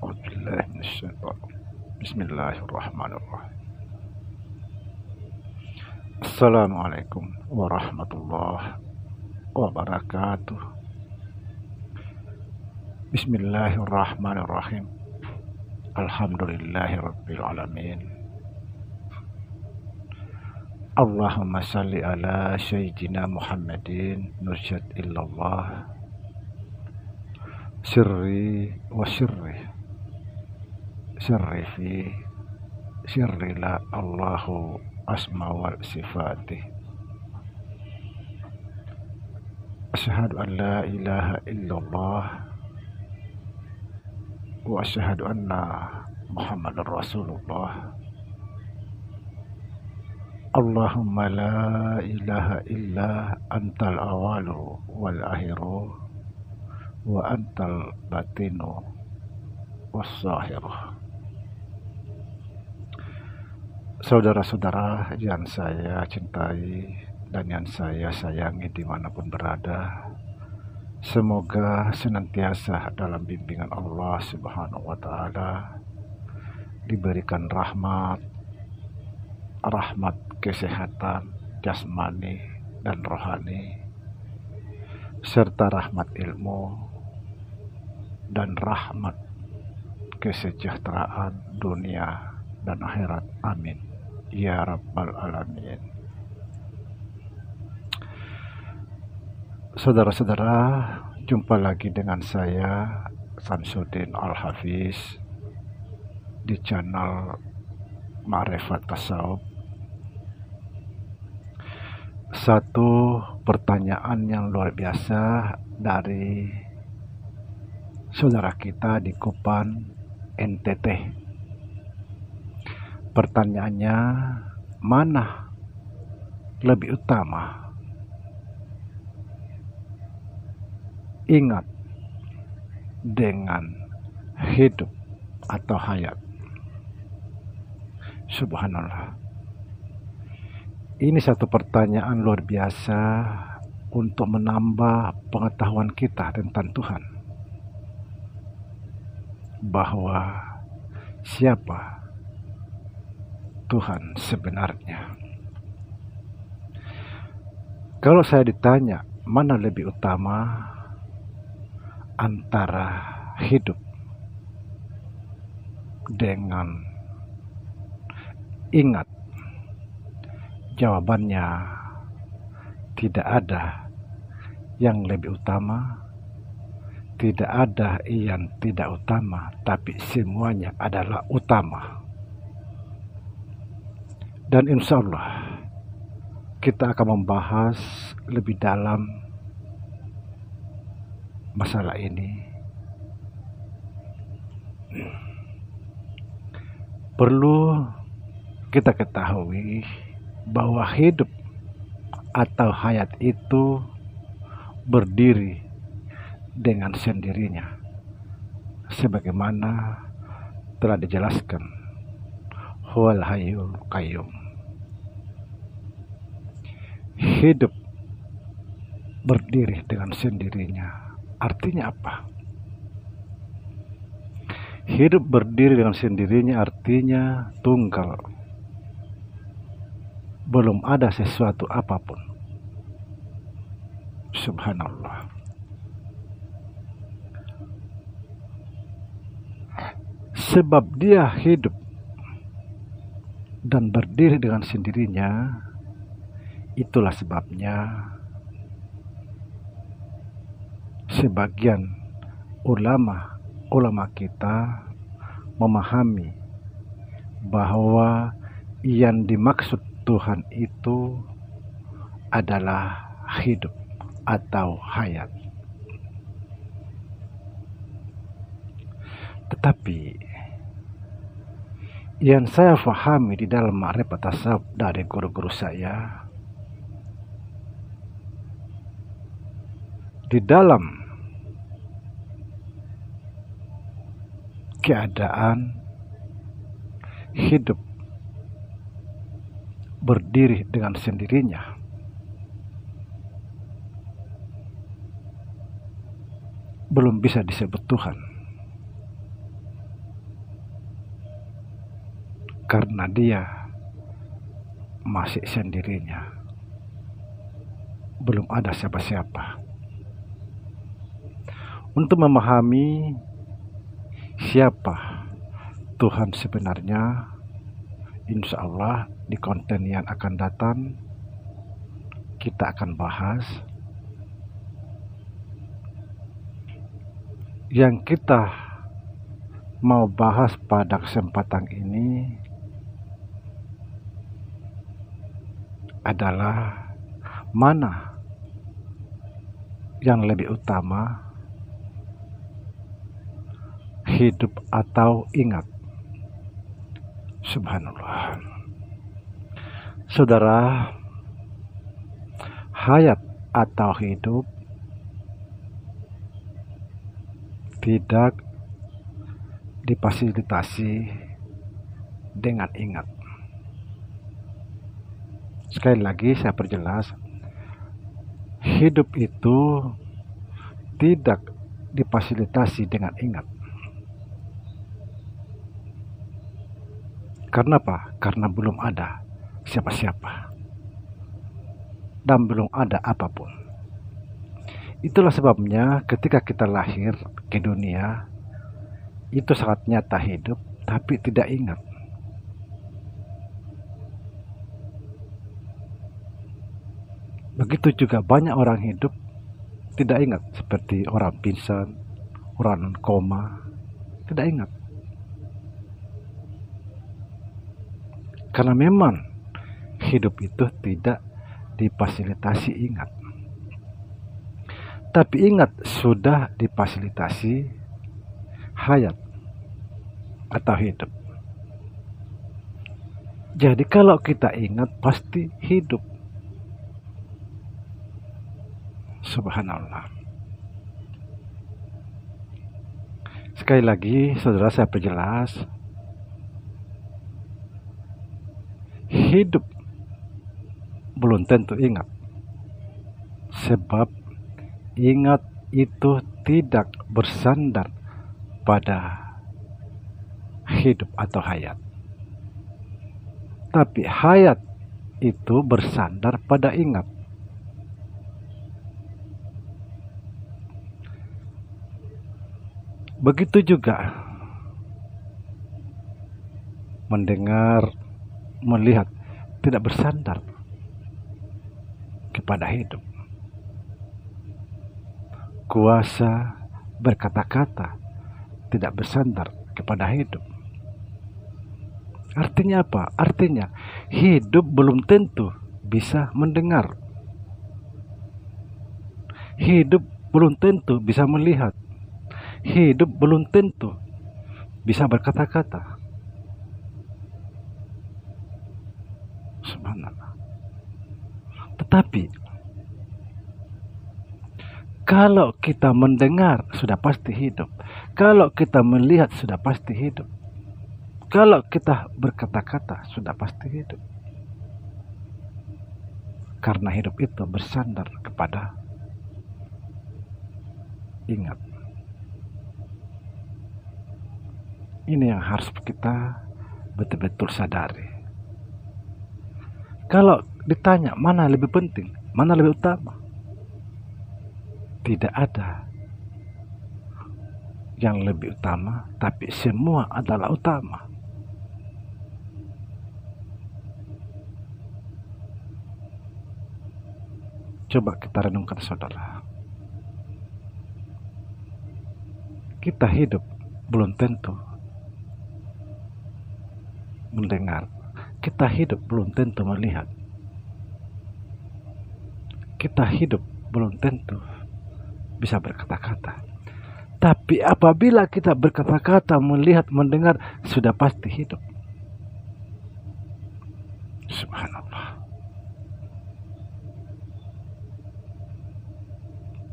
A'udzubillahi minasyaitonir. Bismillahirrahmanirrahim. Assalamualaikum warahmatullahi wabarakatuh. Bismillahirrahmanirrahim. Alhamdulillahirabbil alamin. Allahumma salli ala sayyidina Muhammadin nursyad illallah sirri wa sirri fi sirri la Allahu asma wal sifati. Asyhadu an la ilaha illallah wa asyhadu anna Muhammadar Rasulullah. Allahumma la ilaha illa antal awalu wal akhiru wa antal batinu was zahiru. Saudara-saudara yang saya cintai dan yang saya sayangi dimanapun berada, semoga senantiasa dalam bimbingan Allah Subhanahu wa Ta'ala, diberikan rahmat kesehatan jasmani dan rohani, serta rahmat ilmu dan rahmat kesejahteraan dunia dan akhirat. Amin ya rabbal alamin. Saudara-saudara, jumpa lagi dengan saya Samsuddin Al-Hafiz di channel Ma'rifat Tasawuf. Satu pertanyaan yang luar biasa dari saudara kita di Kupang, NTT. Pertanyaannya, mana lebih utama? Ingat dengan hidup atau hayat? Subhanallah. Ini satu pertanyaan luar biasa untuk menambah pengetahuan kita tentang Tuhan. Bahwa siapa Tuhan sebenarnya. Kalau saya ditanya mana lebih utama antara hidup dengan ingat, jawabannya tidak ada yang lebih utama, tidak ada yang tidak utama, tapi semuanya adalah utama. Dan insya Allah kita akan membahas lebih dalam masalah ini. Perlu kita ketahui bahwa hidup atau hayat itu berdiri dengan sendirinya, sebagaimana telah dijelaskan huwal hayyul qayyum. Hidup berdiri dengan sendirinya artinya apa? Hidup berdiri dengan sendirinya artinya tunggal, belum ada sesuatu apapun. Subhanallah. Sebab dia hidup dan berdiri dengan sendirinya, itulah sebabnya sebagian ulama kita memahami bahwa yang dimaksud Tuhan itu adalah hidup atau hayat. Tetapi yang saya pahami di dalam Ma'rifat Tasawuf dari guru-guru saya, di dalam keadaan hidup berdiri dengan sendirinya, belum bisa disebut Tuhan. karena dia masih sendirinya, belum ada siapa-siapa. Untuk memahami siapa Tuhan sebenarnya, insya Allah di konten yang akan datang kita akan bahas. Yang kita mau bahas pada kesempatan ini adalah mana yang lebih utama, hidup atau ingat. Subhanallah. Saudara, hayat atau hidup tidak difasilitasi dengan ingat. Sekali lagi saya perjelas, hidup itu tidak difasilitasi dengan ingat. Karena apa? Karena belum ada siapa-siapa dan belum ada apapun. Itulah sebabnya ketika kita lahir ke dunia, itu sangat nyata hidup, tapi tidak ingat. Begitu juga banyak orang hidup tidak ingat, seperti orang pingsan, orang koma, tidak ingat. Karena memang hidup itu tidak difasilitasi ingat. Tapi ingat sudah difasilitasi hayat atau hidup. Jadi kalau kita ingat pasti hidup. Subhanallah. Sekali lagi saudara saya perjelas, hidup belum tentu ingat. Sebab ingat itu tidak bersandar pada hidup atau hayat. Tapi hayat itu bersandar pada ingat. Begitu juga mendengar, melihat tidak bersandar kepada hidup. Kuasa berkata-kata tidak bersandar kepada hidup. Artinya apa? Artinya hidup belum tentu bisa mendengar. Hidup belum tentu bisa melihat. Hidup belum tentu bisa berkata-kata. Subhanallah. Tetapi kalau kita mendengar sudah pasti hidup. Kalau kita melihat sudah pasti hidup. Kalau kita berkata-kata sudah pasti hidup. Karena hidup itu bersandar kepada ingat. Ini yang harus kita betul-betul sadari. Kalau ditanya mana lebih penting, mana lebih utama, tidak ada yang lebih utama, tapi semua adalah utama. Coba kita renungkan saudara. Kita hidup belum tentu mendengar. Kita hidup belum tentu melihat. Kita hidup belum tentu bisa berkata-kata. Tapi apabila kita berkata-kata, melihat, mendengar, sudah pasti hidup. Subhanallah.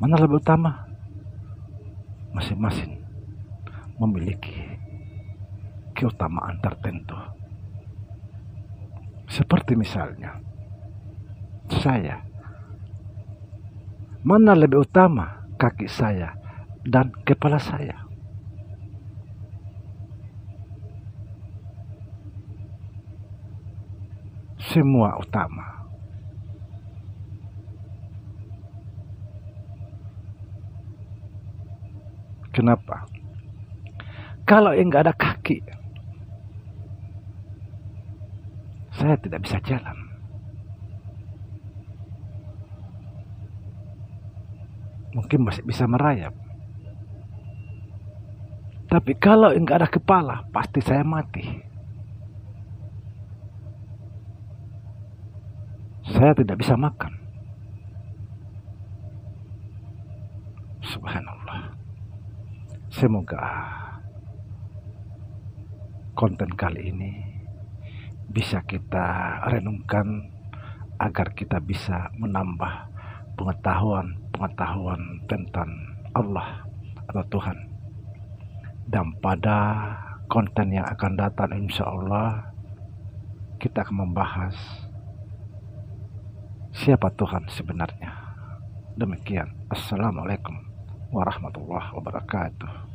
Mana lebih utama? Masing-masing memiliki keutamaan tertentu. Seperti misalnya saya, mana lebih utama, kaki saya dan kepala saya? semua utama. Kenapa? Kalau enggak ada kaki, saya tidak bisa jalan. Mungkin masih bisa merayap. Tapi kalau enggak ada kepala, pasti saya mati. Saya tidak bisa makan. Subhanallah. Semoga konten kali ini bisa kita renungkan agar kita bisa menambah pengetahuan tentang Allah atau Tuhan. Dan pada konten yang akan datang insya Allah kita akan membahas siapa Tuhan sebenarnya. Demikian. Assalamualaikum warahmatullahi wabarakatuh.